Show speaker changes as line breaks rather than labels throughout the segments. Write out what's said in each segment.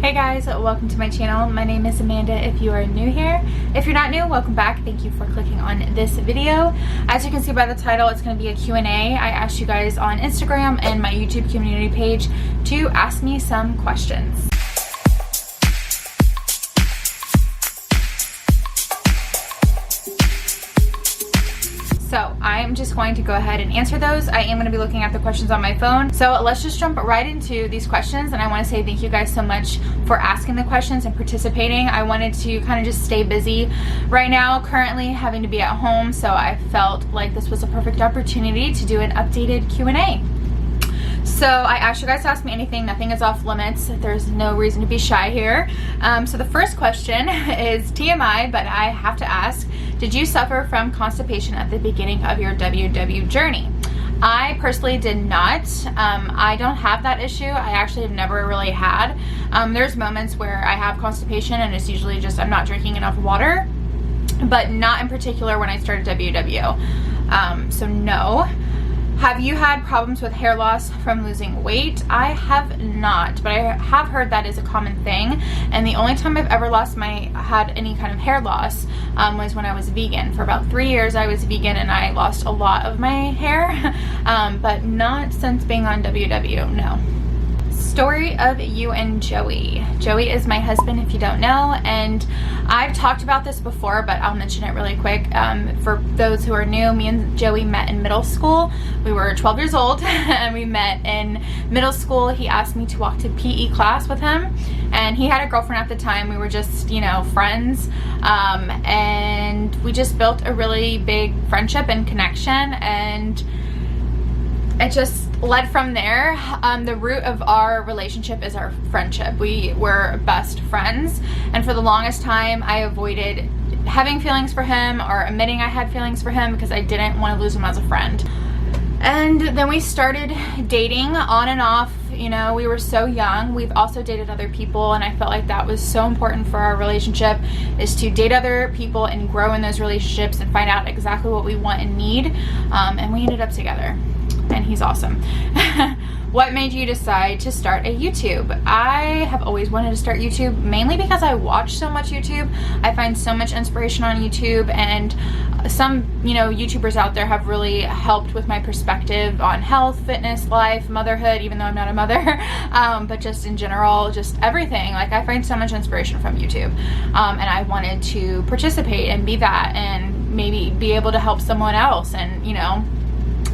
Hey guys, welcome to my channel. My name is Amanda if you are new here. If you're not new, welcome back. Thank you for clicking on this video. As you can see by the title, it's going to be a Q&A. I asked you guys on Instagram and my YouTube community page to ask me some questions. So I'm just going to go ahead and answer those. I am going to be looking at the questions on my phone. So let's just jump right into these questions. And I want to say thank you guys so much for asking the questions and participating. I wanted to kind of just stay busy right now, currently having to be at home. So I felt like this was a perfect opportunity to do an updated Q&A. So I asked you guys to ask me anything. Nothing is off limits. There's no reason to be shy here. So the first question is TMI, but I have to ask, did you suffer from constipation at the beginning of your WW journey? I personally did not. I don't have that issue. I actually have never really had. There's moments where I have constipation and it's usually just I'm not drinking enough water, but not in particular when I started WW. So no. Have you had problems with hair loss from losing weight? I have not, but I have heard that is a common thing. And the only time I've ever had any kind of hair loss was when I was vegan. For about 3 years I was vegan and I lost a lot of my hair, but not since being on WW, no. Story of you and Joey. Joey is my husband if you don't know, and I've talked about this before, but I'll mention it really quick. For those who are new, me and Joey met in middle school. We were 12 years old and we met in middle school. He asked me to walk to PE class with him, and he had a girlfriend at the time. We were just, you know, friends, and we just built a really big friendship and connection, and it just led from there. The root of our relationship is our friendship. We were best friends, and for the longest time I avoided having feelings for him or admitting I had feelings for him because I didn't want to lose him as a friend. And then we started dating on and off. You know, we were so young. We've also dated other people, and I felt like that was so important for our relationship, is to date other people and grow in those relationships and find out exactly what we want and need. And we ended up together, and he's awesome. What made you decide to start a YouTube? I have always wanted to start YouTube, mainly because I watch so much YouTube. I find so much inspiration on YouTube, and some, you know, YouTubers out there have really helped with my perspective on health, fitness, life, motherhood, even though I'm not a mother, but just in general, just everything. Like, I find so much inspiration from YouTube, and I wanted to participate and be that and maybe be able to help someone else. And, you know,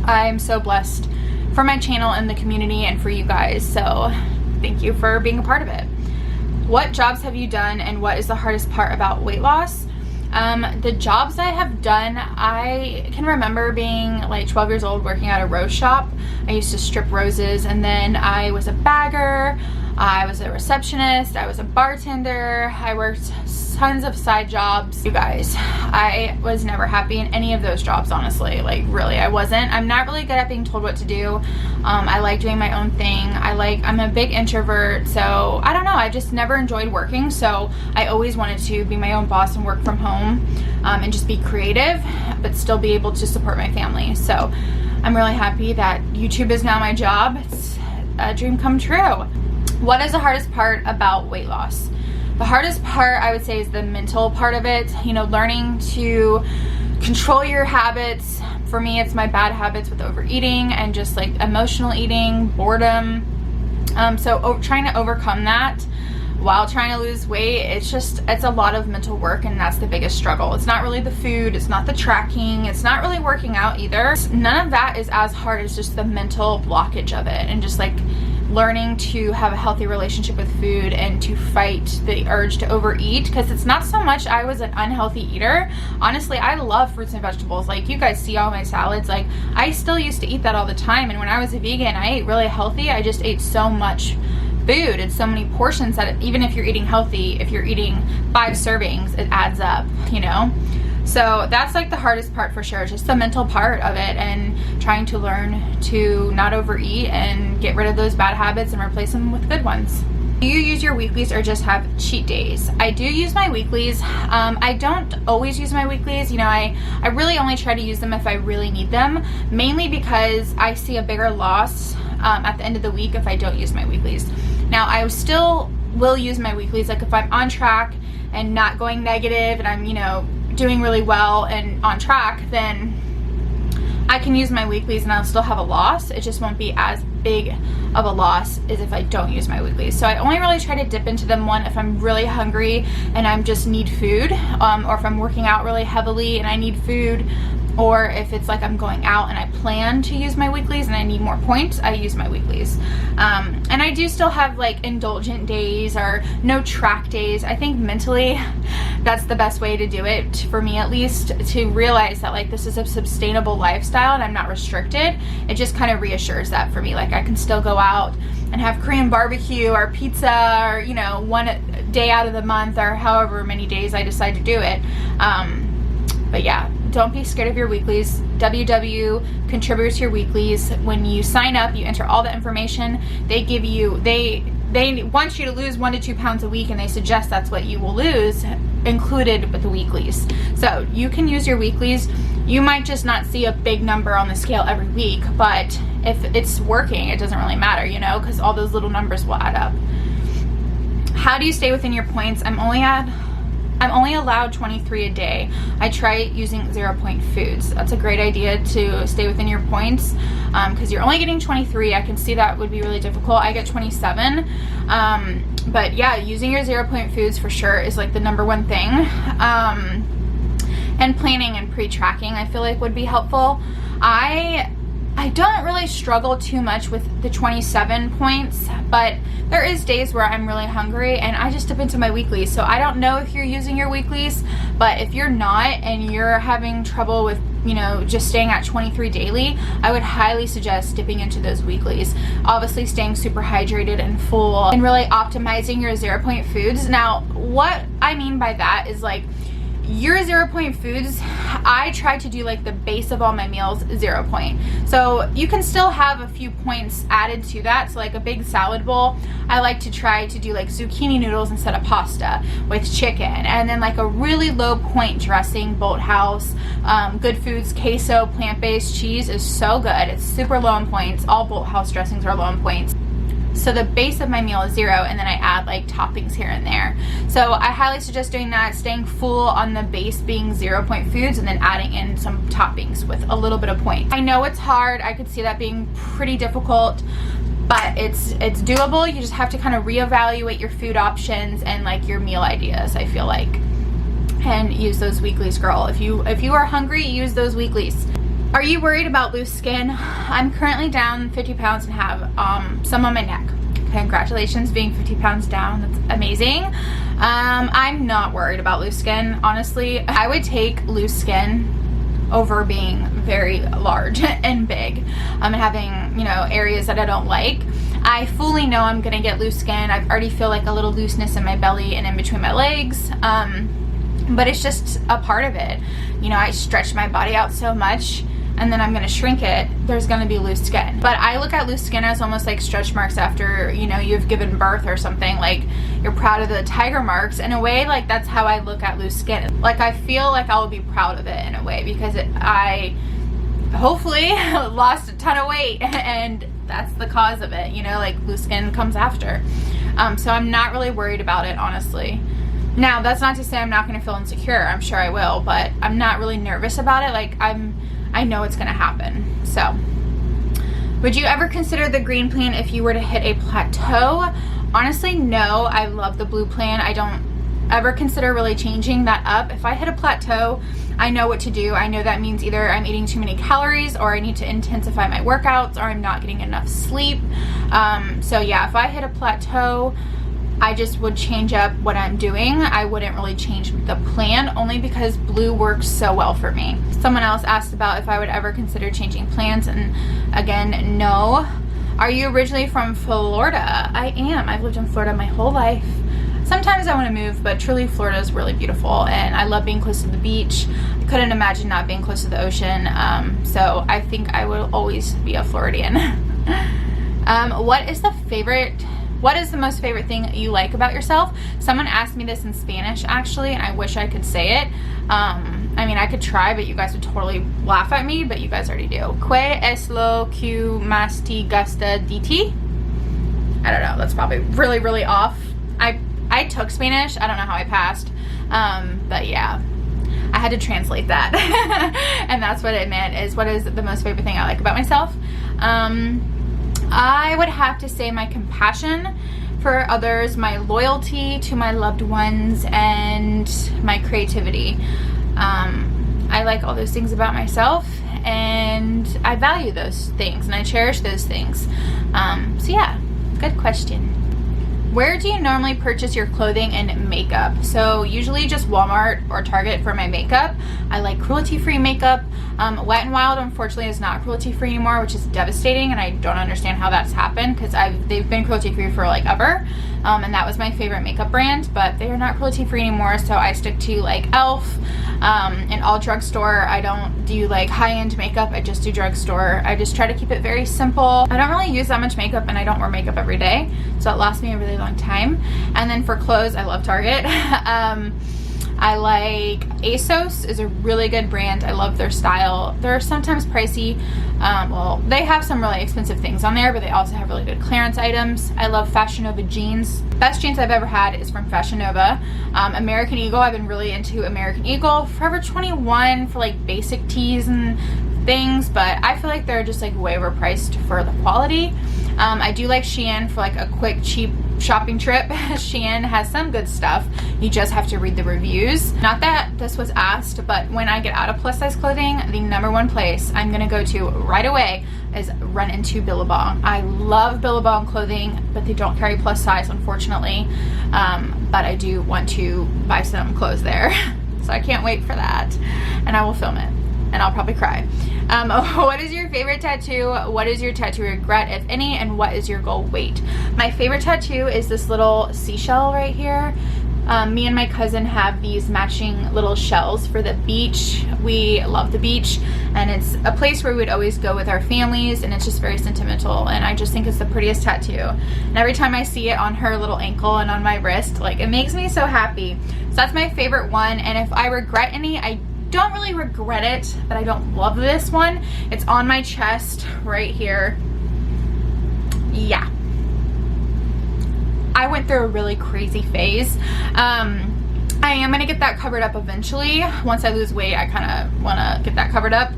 I'm so blessed for my channel and the community and for you guys, so thank you for being a part of it. What jobs have you done, and what is the hardest part about weight loss? The jobs I have done, I can remember being like 12 years old working at a rose shop. I used to strip roses, and then I was a bagger, I was a receptionist, I was a bartender, I worked tons of side jobs. You guys, I was never happy in any of those jobs, honestly. Like, really, I wasn't. I'm not really good at being told what to do. I like doing my own thing. I'm a big introvert, so I don't know, I just never enjoyed working. So I always wanted to be my own boss and work from home, and just be creative but still be able to support my family. So I'm really happy that YouTube is now my job. It's a dream come true. What is the hardest part about weight loss? The hardest part, I would say, is the mental part of it. You know, learning to control your habits. For me, it's my bad habits with overeating and just like emotional eating, boredom. So trying to overcome that while trying to lose weight, it's a lot of mental work, and that's the biggest struggle. It's not really the food, it's not the tracking, it's not really working out either. None of that is as hard as just the mental blockage of it, and just like learning to have a healthy relationship with food and to fight the urge to overeat, because it's not so much I was an unhealthy eater. Honestly, I love fruits and vegetables. Like, you guys see all my salads. Like, I still used to eat that all the time, and when I was a vegan, I ate really healthy. I just ate so much food and so many portions that even if you're eating healthy, if you're eating 5 servings, it adds up, you know? So that's like the hardest part for sure, just the mental part of it, and trying to learn to not overeat and get rid of those bad habits and replace them with good ones. Do you use your weeklies or just have cheat days? I do use my weeklies. I don't always use my weeklies. You know, I really only try to use them if I really need them, mainly because I see a bigger loss at the end of the week if I don't use my weeklies. Now, I still will use my weeklies. Like if I'm on track and not going negative and I'm, you know, doing really well and on track, then I can use my weeklies and I'll still have a loss. It just won't be as big of a loss as if I don't use my weeklies. So I only really try to dip into them, one, if I'm really hungry and I just need food, or if I'm working out really heavily and I need food, or if it's like I'm going out and I plan to use my weeklies and I need more points, I use my weeklies. And I do still have like indulgent days or no track days. I think mentally that's the best way to do it, for me at least, to realize that like this is a sustainable lifestyle and I'm not restricted. It just kind of reassures that for me. Like I can still go out and have Korean barbecue or pizza, or, you know, one day out of the month or however many days I decide to do it. But yeah, don't be scared of your weeklies. WW contributes to your weeklies. When you sign up, you enter all the information. They give you, they want you to lose 1 to 2 pounds a week, and they suggest that's what you will lose, included with the weeklies. So you can use your weeklies. You might just not see a big number on the scale every week, but if it's working, it doesn't really matter, you know, because all those little numbers will add up. How do you stay within your points? I'm only allowed 23 a day. I try using 0 point foods. That's a great idea to stay within your points, because you're only getting 23. I can see that would be really difficult. I get 27. But yeah, using your 0 point foods for sure is like the #1 thing. And planning and pre-tracking, I feel like would be helpful. I don't really struggle too much with the 27 points, but there is days where I'm really hungry and I just dip into my weeklies. So I don't know if you're using your weeklies, but if you're not and you're having trouble with, you know, just staying at 23 daily, I would highly suggest dipping into those weeklies. Obviously staying super hydrated and full and really optimizing your 0 point foods. Now, what I mean by that is like, your 0 point foods, I try to do like the base of all my meals 0 point. So you can still have a few points added to that. So like a big salad bowl, I like to try to do like zucchini noodles instead of pasta with chicken. And then like a really low point dressing, Bolthouse, Good Foods, queso, plant-based cheese is so good. It's super low in points. All Bolthouse dressings are low in points. So the base of my meal is 0, and then I add like toppings here and there. So I highly suggest doing that, staying full on the base being 0 point foods, and then adding in some toppings with a little bit of points. I know it's hard. I could see that being pretty difficult, but it's doable. You just have to kind of reevaluate your food options and like your meal ideas, I feel like, and use those weeklies, girl. If you are hungry, use those weeklies. Are you worried about loose skin? I'm currently down 50 pounds and have some on my neck. Congratulations, being 50 pounds down. That's amazing. I'm not worried about loose skin, honestly. I would take loose skin over being very large and big and having, you know, areas that I don't like. I fully know I'm gonna get loose skin. I already feel like a little looseness in my belly and in between my legs. But it's just a part of it. You know, I stretch my body out so much, and then I'm gonna shrink it, there's gonna be loose skin. But I look at loose skin as almost like stretch marks after, you know, you've given birth or something. Like, you're proud of the tiger marks. In a way, like, that's how I look at loose skin. Like, I feel like I'll be proud of it in a way, because I hopefully lost a ton of weight, and that's the cause of it, you know, like loose skin comes after. So I'm not really worried about it, honestly. Now, that's not to say I'm not gonna feel insecure. I'm sure I will, but I'm not really nervous about it. Like, I know it's gonna happen. So, would you ever consider the green plan if you were to hit a plateau? Honestly, no. I love the blue plan. I don't ever consider really changing that up. If I hit a plateau, I know what to do. I know that means either I'm eating too many calories, or I need to intensify my workouts, or I'm not getting enough sleep. So yeah, if I hit a plateau, I just would change up what I'm doing. I wouldn't really change the plan, only because blue works so well for me. Someone else asked about if I would ever consider changing plans, and again, no. Are you originally from Florida? I am. I've lived in Florida my whole life. Sometimes I want to move, but truly Florida is really beautiful, and I love being close to the beach. I couldn't imagine not being close to the ocean, so I think I will always be a Floridian. What is the most favorite thing you like about yourself? Someone asked me this in Spanish, actually, and I wish I could say it. I mean, I could try, but you guys would totally laugh at me, but you guys already do. ¿Qué es lo que más te gusta de ti? I don't know, that's probably really, really off. I took Spanish. I don't know how I passed. But yeah, I had to translate that. And that's what it meant, is what is the most favorite thing I like about myself. I would have to say my compassion for others, my loyalty to my loved ones, and my creativity. I like all those things about myself, and I value those things, and I cherish those things. So yeah, good question. Where do you normally purchase your clothing and makeup? So usually just Walmart or Target for my makeup. I like cruelty-free makeup. Wet n Wild unfortunately is not cruelty-free anymore, which is devastating, and I don't understand how that's happened, because they've been cruelty-free for like ever. And that was my favorite makeup brand, but they are not cruelty-free anymore, so I stick to like e.l.f. And all drugstore. I don't do like high-end makeup, I just do drugstore. I just try to keep it very simple. I don't really use that much makeup, and I don't wear makeup every day, so it lasts me a really long time. And then for clothes, I love Target. I like ASOS is a really good brand. I love their style. They're sometimes pricey. Well, they have some really expensive things on there, but they also have really good clearance items. I love Fashion Nova jeans. Best jeans I've ever had is from Fashion Nova. American Eagle, I've been really into American Eagle. Forever 21 for like basic tees and things, but I feel like they're just like way overpriced for the quality. I do like Shein for like a quick, cheap shopping trip. Shein has some good stuff. You just have to read the reviews. Not that this was asked, but when I get out of plus size clothing, the #1 place I'm gonna go to right away is run into Billabong. I love Billabong clothing, but they don't carry plus size, unfortunately. But I do want to buy some clothes there. So I can't wait for that. And I will film it. And I'll probably cry. What is your favorite tattoo? What is your tattoo regret, if any? And what is your goal weight? My favorite tattoo is this little seashell right here. Me and my cousin have these matching little shells for the beach. We love the beach, and it's a place where we would always go with our families, and it's just very sentimental, and I just think it's the prettiest tattoo. And every time I see it on her little ankle and on my wrist, like, it makes me so happy. So that's my favorite one. And if I regret any, I don't really regret it, but I don't love this one. It's on my chest right here. Yeah, I went through a really crazy phase. I am gonna get that covered up eventually. Once I lose weight, I kind of want to get that covered up,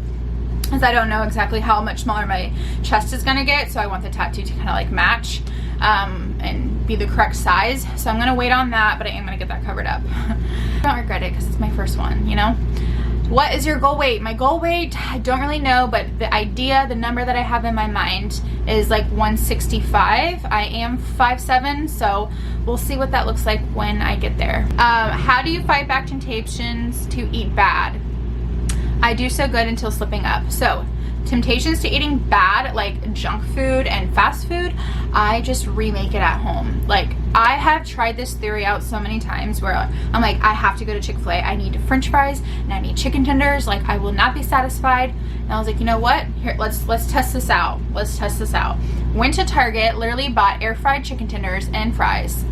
because I don't know exactly how much smaller my chest is gonna get, so I want the tattoo to kind of like match and be the correct size. So I'm gonna wait on that, but I am gonna get that covered up. I don't regret it, because it's my first one, you know. What is your goal weight? My goal weight, I don't really know, but the idea, the number that I have in my mind is like 165. I am 5'7", so we'll see what that looks like when I get there. How do you fight back temptations to eat bad? I do so good until slipping up. So temptations to eating bad, like junk food and fast food, I just remake it at home. Like, I have tried this theory out so many times where I'm like, I have to go to Chick-fil-A. I need French fries and I need chicken tenders. Like, I will not be satisfied. And I was like, you know what? Here, let's test this out. Let's test this out. Went to Target, literally bought air fried chicken tenders and fries.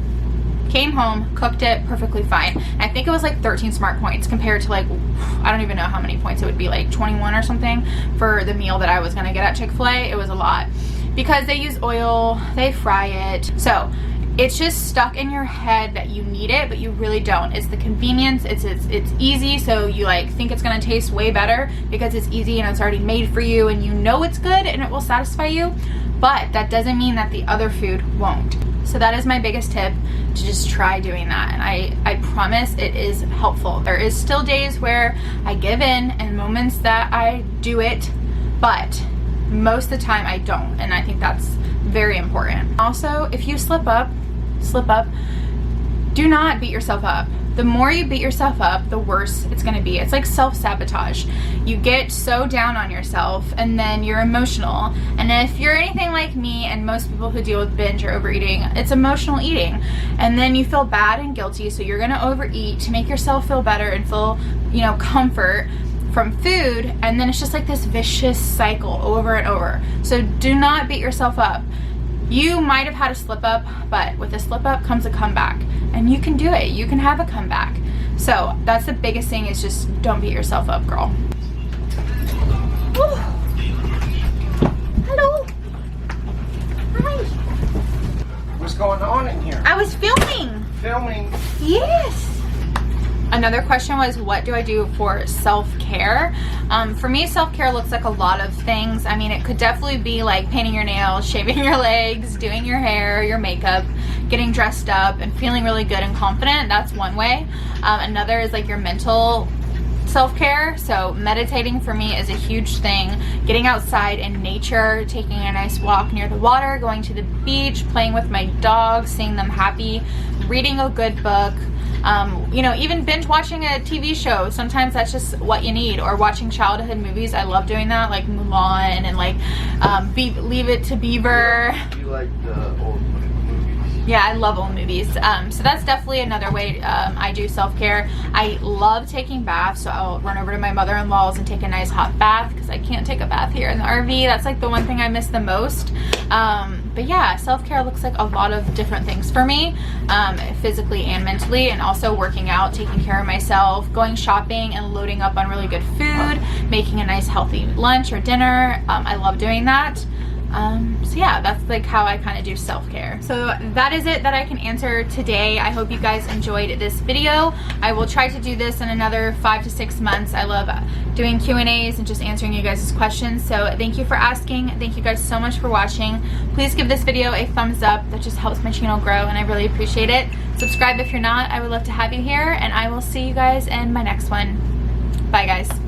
Came home, cooked it perfectly fine. I think it was like 13 smart points compared to like, I don't even know how many points it would be, like 21 or something for the meal that I was gonna get at Chick-fil-A. It was a lot because they use oil, they fry it. So it's just stuck in your head that you need it, but you really don't. It's the convenience, it's easy, so you like think it's gonna taste way better because it's easy and it's already made for you and you know it's good and it will satisfy you, but that doesn't mean that the other food won't. So that is my biggest tip, to just try doing that, and I promise it is helpful. There is still days where I give in and moments that I do it, but most of the time I don't, and I think that's very important. Also, if you slip up, do not beat yourself up. The more you beat yourself up, the worse it's gonna be. It's like self-sabotage. You get so down on yourself and then you're emotional. And if you're anything like me and most people who deal with binge or overeating, it's emotional eating. And then you feel bad and guilty, so you're gonna overeat to make yourself feel better and feel, you know, comfort from food. And then it's just like this vicious cycle over and over. So do not beat yourself up. You might have had a slip up, but with a slip up comes a comeback, and you can do it. You can have a comeback. So that's the biggest thing, is just don't beat yourself up, girl. Ooh. Hello. Hi.
What's going on in here?
I was filming.
filming.
Yes. Another question was, what do I do for self-care? For me, self-care looks like a lot of things. I mean, it could definitely be like painting your nails, shaving your legs, doing your hair, your makeup, getting dressed up, and feeling really good and confident. That's one way. Another is like your mental self-care. So meditating for me is a huge thing. Getting outside in nature, taking a nice walk near the water, going to the beach, playing with my dogs, seeing them happy, reading a good book. You know, even binge watching a TV show. Sometimes that's just what you need. Or watching childhood movies. I love doing that, like Mulan and like Leave It to Beaver.
You like the old movies?
Yeah, I love old movies. So that's definitely another way I do self-care. I love taking baths, so I'll run over to my mother-in-law's and take a nice hot bath because I can't take a bath here in the RV. That's like the one thing I miss the most. But yeah, self-care looks like a lot of different things for me, physically and mentally, and also working out, taking care of myself, going shopping and loading up on really good food, making a nice healthy lunch or dinner. I love doing that. So yeah, that's like how I kind of do self-care. So that is it that I can answer today. I hope you guys enjoyed this video. I will try to do this in another 5 to 6 months. I love doing Q&As and just answering you guys' questions. So thank you for asking. Thank you guys so much for watching. Please give this video a thumbs up. That just helps my channel grow and I really appreciate it. Subscribe if you're not. I would love to have you here, and I will see you guys in my next one. Bye guys.